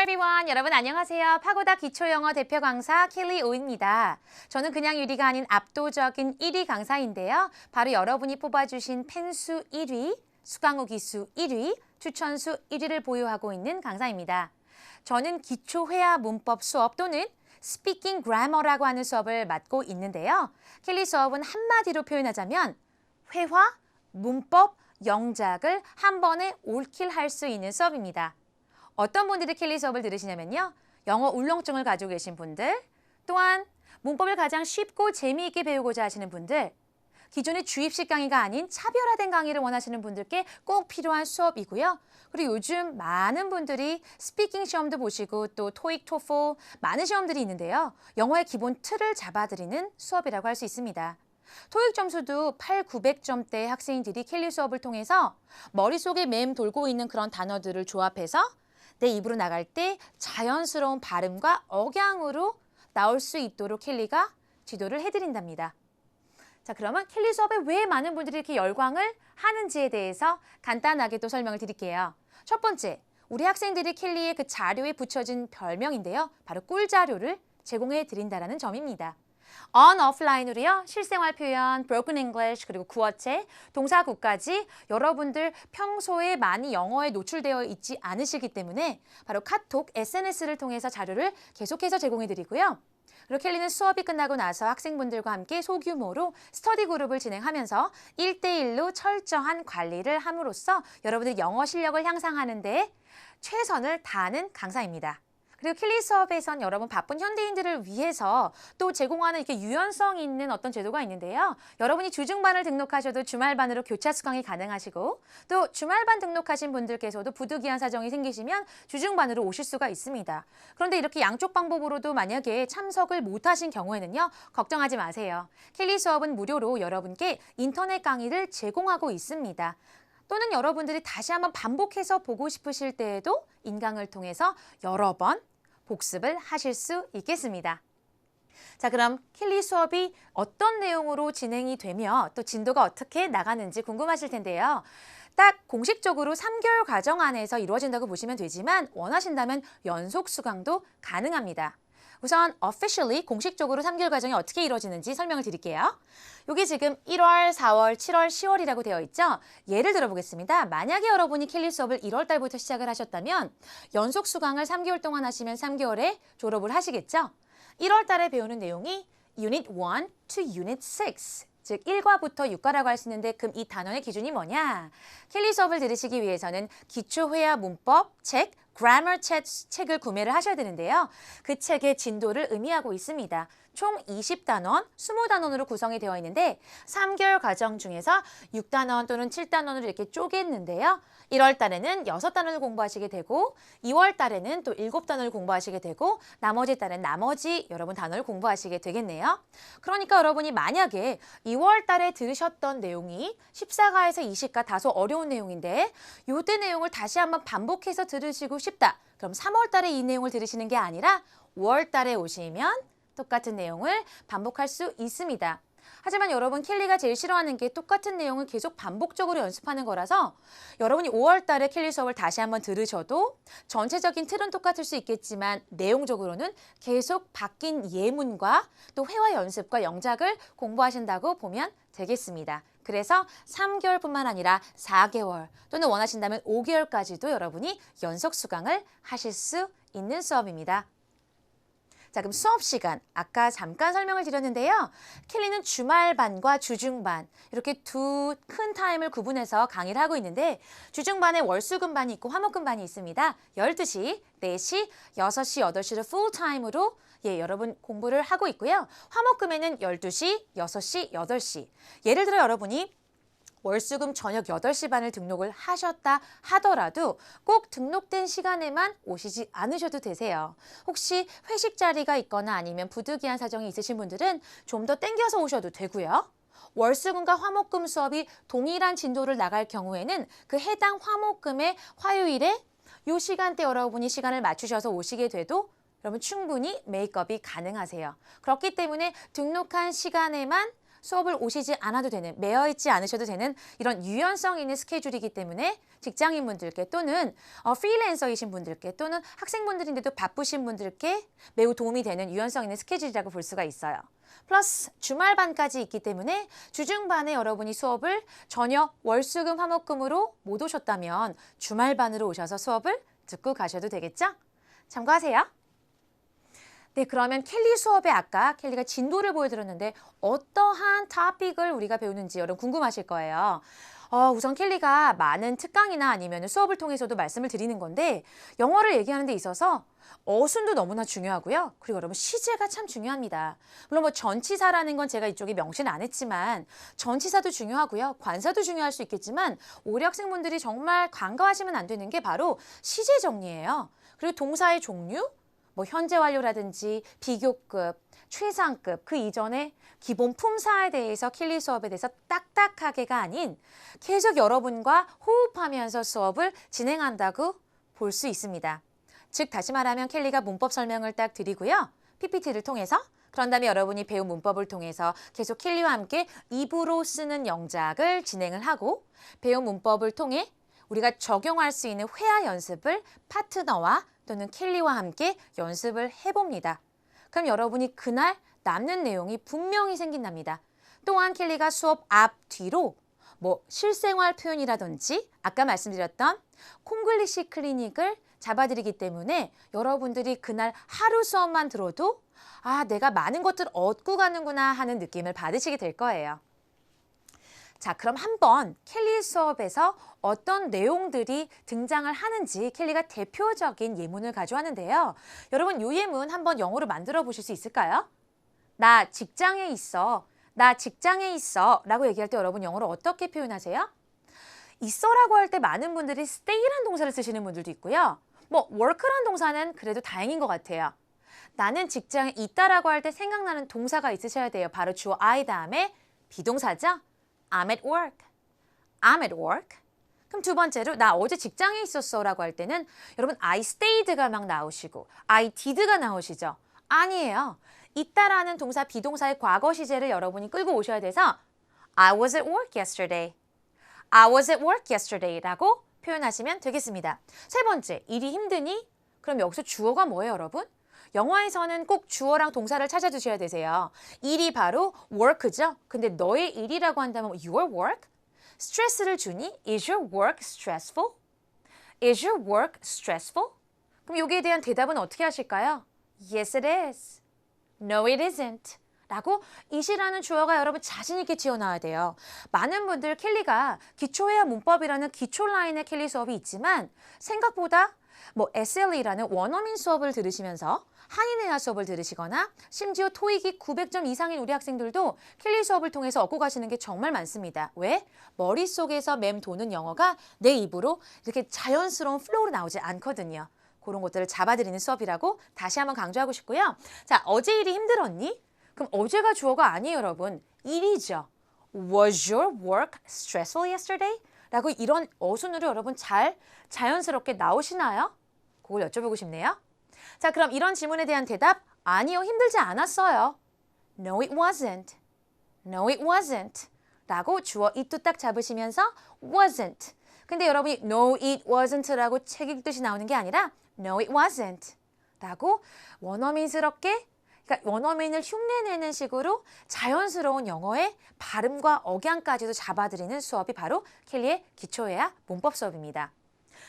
everyone. 여러분 안녕하세요. 파고다 기초영어 대표 강사 킬리 오입니다. 저는 그냥 유리가 아닌 압도적인 1위 강사인데요. 바로 여러분이 뽑아주신 펜수 1위, 수강호 기수 1위, 추천수 1위를 보유하고 있는 강사입니다. 저는 기초 회화 문법 수업 또는 스피킹 그래머라고 하는 수업을 맡고 있는데요. 킬리 수업은 한마디로 표현하자면 회화, 문법, 영작을 한 번에 올킬할 수 있는 수업입니다. 어떤 분들이 킬리 수업을 들으시냐면요. 영어 울렁증을 가지고 계신 분들, 또한 문법을 가장 쉽고 재미있게 배우고자 하시는 분들, 기존의 주입식 강의가 아닌 차별화된 강의를 원하시는 분들께 꼭 필요한 수업이고요. 그리고 요즘 많은 분들이 스피킹 시험도 보시고 또 토익, 토플 많은 시험들이 있는데요. 영어의 기본 틀을 잡아드리는 수업이라고 할 수 있습니다. 토익 점수도 8, 900점대 학생들이 킬리 수업을 통해서 머릿속에 맴 돌고 있는 그런 단어들을 조합해서 내 입으로 나갈 때 자연스러운 발음과 억양으로 나올 수 있도록 킬리가 지도를 해드린답니다. 자, 그러면 킬리 수업에 왜 많은 분들이 이렇게 열광을 하는지에 대해서 간단하게 또 설명을 드릴게요. 첫 번째, 우리 학생들이 킬리의 그 자료에 붙여진 별명인데요. 바로 꿀자료를 제공해 드린다는 점입니다. on, offline으로요. 실생활 표현, broken English, 그리고 구어체, 동사구까지 여러분들 평소에 많이 영어에 노출되어 있지 않으시기 때문에 바로 카톡, SNS를 통해서 자료를 계속해서 제공해드리고요. 그리고 킬리는 수업이 끝나고 나서 학생분들과 함께 소규모로 스터디 그룹을 진행하면서 1대1로 철저한 관리를 함으로써 여러분의 영어 실력을 향상하는 데 최선을 다하는 강사입니다. 그리고 킬리 수업에선 여러분 바쁜 현대인들을 위해서 또 제공하는 이렇게 유연성 있는 어떤 제도가 있는데요. 여러분이 주중반을 등록하셔도 주말반으로 교차 수강이 가능하시고 또 주말반 등록하신 분들께서도 부득이한 사정이 생기시면 주중반으로 오실 수가 있습니다. 그런데 이렇게 양쪽 방법으로도 만약에 참석을 못하신 경우에는요. 걱정하지 마세요. 킬리 수업은 무료로 여러분께 인터넷 강의를 제공하고 있습니다. 또는 여러분들이 다시 한번 반복해서 보고 싶으실 때에도 인강을 통해서 여러 번 복습을 하실 수 있겠습니다. 자, 그럼 킬리 수업이 어떤 내용으로 진행이 되며 또 진도가 어떻게 나가는지 궁금하실 텐데요. 딱 공식적으로 3개월 과정 안에서 이루어진다고 보시면 되지만 원하신다면 연속 수강도 가능합니다. 우선 officially 공식적으로 3개월 과정이 어떻게 이루어지는지 설명을 드릴게요. 여기 지금 1월, 4월, 7월, 10월이라고 되어 있죠? 예를 들어보겠습니다. 만약에 여러분이 킬리 수업을 1월 달부터 시작을 하셨다면 연속 수강을 3개월 동안 하시면 3개월에 졸업을 하시겠죠? 1월 달에 배우는 내용이 Unit 1 to Unit 6. 즉 1과부터 6과라고 할 수 있는데 그럼 이 단원의 기준이 뭐냐? 킬리 수업을 들으시기 위해서는 기초회화 문법 책, Grammar 책을 구매를 하셔야 되는데요. 그 책의 진도를 의미하고 있습니다. 총 20단원, 20단원으로 구성이 되어 있는데 3개월 과정 중에서 6단원 또는 7단원으로 이렇게 쪼갰는데요. 1월 달에는 6단원을 공부하시게 되고 2월 달에는 또 7단원을 공부하시게 되고 나머지 달은 나머지 여러분 단원을 공부하시게 되겠네요. 그러니까 여러분이 만약에 2월 달에 들으셨던 내용이 14과에서 20과 다소 어려운 내용인데 이때 내용을 다시 한번 반복해서 들으시고 싶다. 그럼 3월 달에 이 내용을 들으시는 게 아니라 5월 달에 오시면 똑같은 내용을 반복할 수 있습니다. 하지만 여러분 킬리가 제일 싫어하는 게 똑같은 내용을 계속 반복적으로 연습하는 거라서 여러분이 5월 달에 킬리 수업을 다시 한번 들으셔도 전체적인 틀은 똑같을 수 있겠지만 내용적으로는 계속 바뀐 예문과 또 회화 연습과 영작을 공부하신다고 보면 되겠습니다. 그래서 3개월뿐만 아니라 4개월 또는 원하신다면 5개월까지도 여러분이 연속 수강을 하실 수 있는 수업입니다. 자, 그럼 수업 시간 아까 잠깐 설명을 드렸는데요. 킬리는 주말반과 주중반 이렇게 두 큰 타임을 구분해서 강의를 하고 있는데 주중반에 월수금반이 있고 화목금반이 있습니다. 12시, 4시, 6시, 8시를 풀타임으로 여러분 공부를 하고 있고요. 화목금에는 12시, 6시, 8시. 예를 들어 여러분이 월수금 저녁 8시 반을 등록을 하셨다 하더라도 꼭 등록된 시간에만 오시지 않으셔도 되세요. 혹시 회식 자리가 있거나 아니면 부득이한 사정이 있으신 분들은 좀 더 땡겨서 오셔도 되고요. 월수금과 화목금 수업이 동일한 진도를 나갈 경우에는 그 해당 화목금의 화요일에 이 시간대 여러분이 시간을 맞추셔서 오시게 돼도 여러분 충분히 메이크업이 가능하세요. 그렇기 때문에 등록한 시간에만 수업을 오시지 않아도 되는, 매여 있지 않으셔도 되는 이런 유연성 있는 스케줄이기 때문에 직장인분들께 또는 프리랜서이신 분들께 또는 학생분들인데도 바쁘신 분들께 매우 도움이 되는 유연성 있는 스케줄이라고 볼 수가 있어요. 플러스 주말반까지 있기 때문에 주중반에 여러분이 수업을 저녁 월수금 화목금으로 못 오셨다면 주말반으로 오셔서 수업을 듣고 가셔도 되겠죠? 참고하세요. 네, 그러면 켈리 수업에 아까 켈리가 진도를 보여드렸는데 어떠한 토픽을 우리가 배우는지 여러분 궁금하실 거예요. 우선 켈리가 많은 특강이나 아니면 수업을 통해서도 말씀을 드리는 건데 영어를 얘기하는 데 있어서 어순도 너무나 중요하고요. 그리고 여러분 시제가 참 중요합니다. 물론 뭐 전치사라는 건 제가 이쪽에 명시는 안 했지만 전치사도 중요하고요. 관사도 중요할 수 있겠지만 우리 학생분들이 정말 간과하시면 안 되는 게 바로 시제 정리예요. 그리고 동사의 종류, 뭐 현재 완료라든지 비교급, 최상급, 그 이전에 기본 품사에 대해서 켈리 수업에 대해서 딱딱하게가 아닌 계속 여러분과 호흡하면서 수업을 진행한다고 볼 수 있습니다. 즉 다시 말하면 켈리가 문법 설명을 딱 드리고요. PPT를 통해서 그런 다음에 여러분이 배운 문법을 통해서 계속 켈리와 함께 입으로 쓰는 영작을 진행을 하고 배운 문법을 통해 우리가 적용할 수 있는 회화 연습을 파트너와 또는 켈리와 함께 연습을 해봅니다. 그럼 여러분이 그날 남는 내용이 분명히 생긴답니다. 또한 켈리가 수업 앞, 뒤로 뭐 실생활 표현이라든지 아까 말씀드렸던 콩글리시 클리닉을 잡아드리기 때문에 여러분들이 그날 하루 수업만 들어도 내가 많은 것들 얻고 가는구나 하는 느낌을 받으시게 될 거예요. 자, 그럼 한번 켈리 수업에서 어떤 내용들이 등장을 하는지 켈리가 대표적인 예문을 가져왔는데요. 여러분 이 예문 한번 영어로 만들어 보실 수 있을까요? 나 직장에 있어. 나 직장에 있어. 라고 얘기할 때 여러분 영어로 어떻게 표현하세요? 있어라고 할 때 많은 분들이 stay라는 동사를 쓰시는 분들도 있고요. 뭐 work라는 동사는 그래도 다행인 것 같아요. 나는 직장에 있다라고 할 때 생각나는 동사가 있으셔야 돼요. 바로 주어 I 다음에 비동사죠. I'm at work. I'm at work. 그럼 두 번째로 나 어제 직장에 있었어 라고 할 때는 여러분 I stayed가 막 나오시고 I did가 나오시죠. 아니에요. 있다라는 동사 비동사의 과거 시제를 여러분이 끌고 오셔야 돼서 I was at work yesterday. I was at work yesterday 라고 표현하시면 되겠습니다. 세 번째, 일이 힘드니? 그럼 여기서 주어가 뭐예요, 여러분? 영어에서는 꼭 주어랑 동사를 찾아주셔야 되세요. 일이 바로 work죠. 근데 너의 일이라고 한다면 your work? 스트레스를 주니? Is your work stressful? Is your work stressful? 그럼 여기에 대한 대답은 어떻게 하실까요? Yes, it is. No, it isn't. 라고 it이라는 주어가 여러분 자신 있게 튀어나와야 돼요. 많은 분들 켈리가 기초회화 문법이라는 기초 라인의 켈리 수업이 있지만 생각보다 뭐 SLE라는 원어민 수업을 들으시면서 한인회화 수업을 들으시거나 심지어 토익이 900점 이상인 우리 학생들도 켈리 수업을 통해서 얻고 가시는 게 정말 많습니다. 왜? 머릿속에서 맴도는 영어가 내 입으로 이렇게 자연스러운 플로우로 나오지 않거든요. 그런 것들을 잡아드리는 수업이라고 다시 한번 강조하고 싶고요. 자, 어제 일이 힘들었니? 그럼 어제가 주어가 아니에요, 여러분. 일이죠. Was your work stressful yesterday? 라고 이런 어순으로 여러분 잘 자연스럽게 나오시나요? 그걸 여쭤보고 싶네요. 자, 그럼 이런 질문에 대한 대답, 아니요, 힘들지 않았어요. No, it wasn't. No, it wasn't. 라고 주어 it도 딱 잡으시면서 wasn't. 근데 여러분이 no, it wasn't 라고 책 읽듯이 나오는 게 아니라 no, it wasn't. 라고 원어민스럽게, 그러니까 원어민을 흉내내는 식으로 자연스러운 영어의 발음과 억양까지도 잡아드리는 수업이 바로 켈리의 기초회화 문법 수업입니다.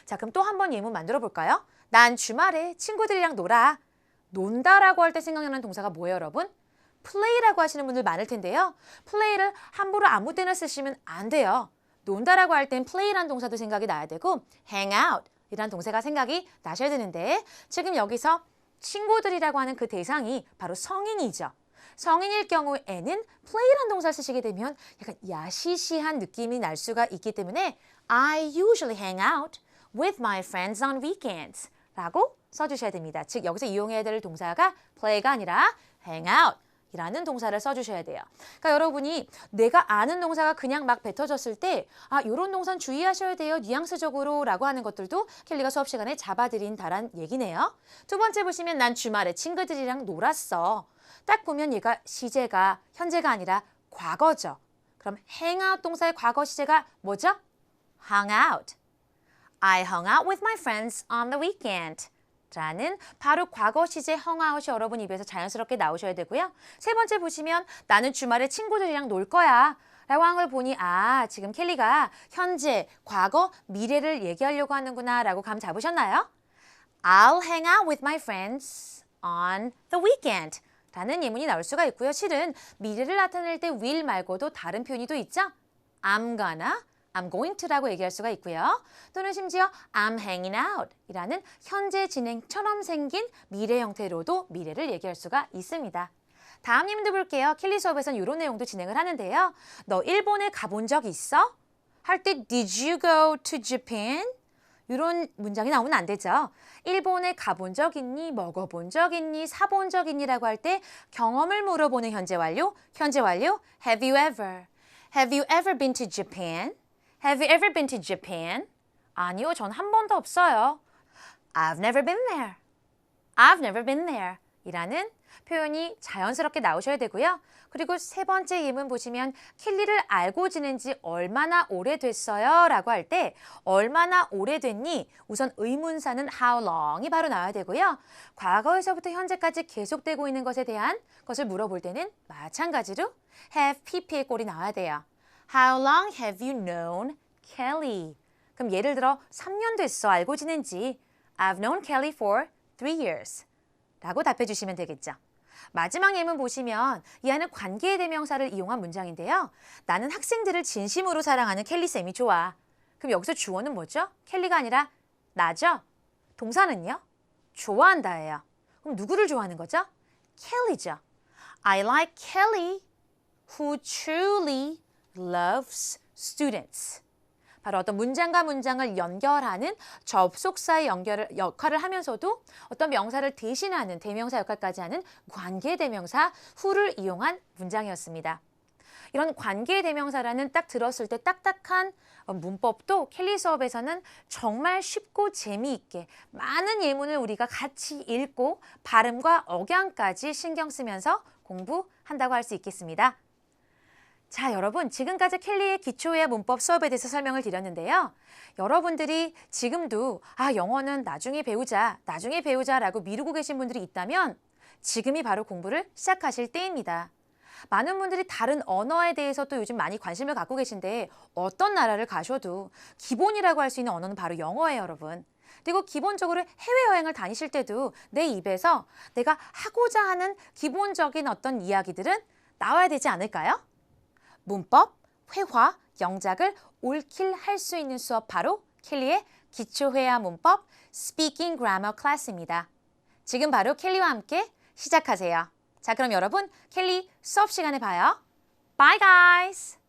자, 그럼 또 한 번 예문 만들어 볼까요? 난 주말에 친구들이랑 놀아. 논다라고 할 때 생각나는 동사가 뭐예요, 여러분? play라고 하시는 분들 많을 텐데요. play를 함부로 아무 때나 쓰시면 안 돼요. 논다라고 할 땐 play라는 동사도 생각이 나야 되고 hang out 이라는 동사가 생각이 나셔야 되는데 지금 여기서 친구들이라고 하는 그 대상이 바로 성인이죠. 성인일 경우에는 play라는 동사를 쓰시게 되면 약간 야시시한 느낌이 날 수가 있기 때문에 I usually hang out with my friends on weekends 라고 써주셔야 됩니다. 즉 여기서 이용해야 될 동사가 play가 아니라 hang out 이라는 동사를 써주셔야 돼요. 그러니까 여러분이 내가 아는 동사가 그냥 막 뱉어졌을 때 이런 동사는 주의하셔야 돼요. 뉘앙스적으로 라고 하는 것들도 켈리가 수업 시간에 잡아드린다란 얘기네요. 두 번째 보시면 난 주말에 친구들이랑 놀았어. 딱 보면 얘가 시제가 현재가 아니라 과거죠. 그럼 hang out 동사의 과거 시제가 뭐죠? hung out. I hung out with my friends on the weekend. 라는 바로 과거 시제 hung out이 여러분 입에서 자연스럽게 나오셔야 되고요. 세 번째 보시면 나는 주말에 친구들이랑 놀 거야. 라고 한 걸 보니 지금 켈리가 현재, 과거, 미래를 얘기하려고 하는구나 라고 감 잡으셨나요? I'll hang out with my friends on the weekend. 라는 예문이 나올 수가 있고요. 실은 미래를 나타낼 때 will 말고도 다른 표현이 또 있죠. I'm gonna, I'm going to라고 얘기할 수가 있고요. 또는 심지어 I'm hanging out 이라는 현재 진행처럼 생긴 미래 형태로도 미래를 얘기할 수가 있습니다. 다음 예문도 볼게요. 켈리 수업에서는 이런 내용도 진행을 하는데요. 너 일본에 가본 적 있어? 할 때 Did you go to Japan? 이런 문장이 나오면 안 되죠. 일본에 가본 적 있니? 먹어본 적 있니? 사본 적 있니? 라고 할 때 경험을 물어보는 현재 완료. 현재 완료. Have you ever? Have you ever been to Japan? Have you ever been to Japan? 아니요, 전 한 번도 없어요. I've never been there. I've never been there. 이라는 표현이 자연스럽게 나오셔야 되고요. 그리고 세 번째 예문 보시면 켈리를 알고 지낸 지 얼마나 오래됐어요? 라고 할 때 얼마나 오래됐니? 우선 의문사는 how long이 바로 나와야 되고요. 과거에서부터 현재까지 계속되고 있는 것에 대한 것을 물어볼 때는 마찬가지로 have pp의 꼴이 나와야 돼요. How long have you known Kelly? 그럼 예를 들어 3년 됐어 알고 지낸 지. I've known Kelly for 3 years. 라고 답해 주시면 되겠죠. 마지막 예문 보시면 이 안은 관계의 대명사를 이용한 문장인데요. 나는 학생들을 진심으로 사랑하는 켈리쌤이 좋아. 그럼 여기서 주어는 뭐죠? 켈리가 아니라 나죠? 동사는요? 좋아한다예요. 그럼 누구를 좋아하는 거죠? 켈리죠. I like Kelly who truly loves students. 바로 어떤 문장과 문장을 연결하는 접속사의 역할을 하면서도 어떤 명사를 대신하는 대명사 역할까지 하는 관계 대명사 who를 이용한 문장이었습니다. 이런 관계 대명사라는 딱 들었을 때 딱딱한 문법도 켈리 수업에서는 정말 쉽고 재미있게 많은 예문을 우리가 같이 읽고 발음과 억양까지 신경 쓰면서 공부한다고 할 수 있겠습니다. 자, 여러분 지금까지 켈리의 기초회화 문법 수업에 대해서 설명을 드렸는데요. 여러분들이 지금도 영어는 나중에 배우자라고 미루고 계신 분들이 있다면 지금이 바로 공부를 시작하실 때입니다. 많은 분들이 다른 언어에 대해서 또 요즘 많이 관심을 갖고 계신데 어떤 나라를 가셔도 기본이라고 할 수 있는 언어는 바로 영어예요, 여러분. 그리고 기본적으로 해외여행을 다니실 때도 내 입에서 내가 하고자 하는 기본적인 어떤 이야기들은 나와야 되지 않을까요? 문법, 회화, 영작을 올킬 할 수 있는 수업 바로 켈리의 기초회화 문법 Speaking Grammar 클래스입니다. 지금 바로 켈리와 함께 시작하세요. 자, 그럼 여러분 켈리 수업 시간에 봐요. Bye guys!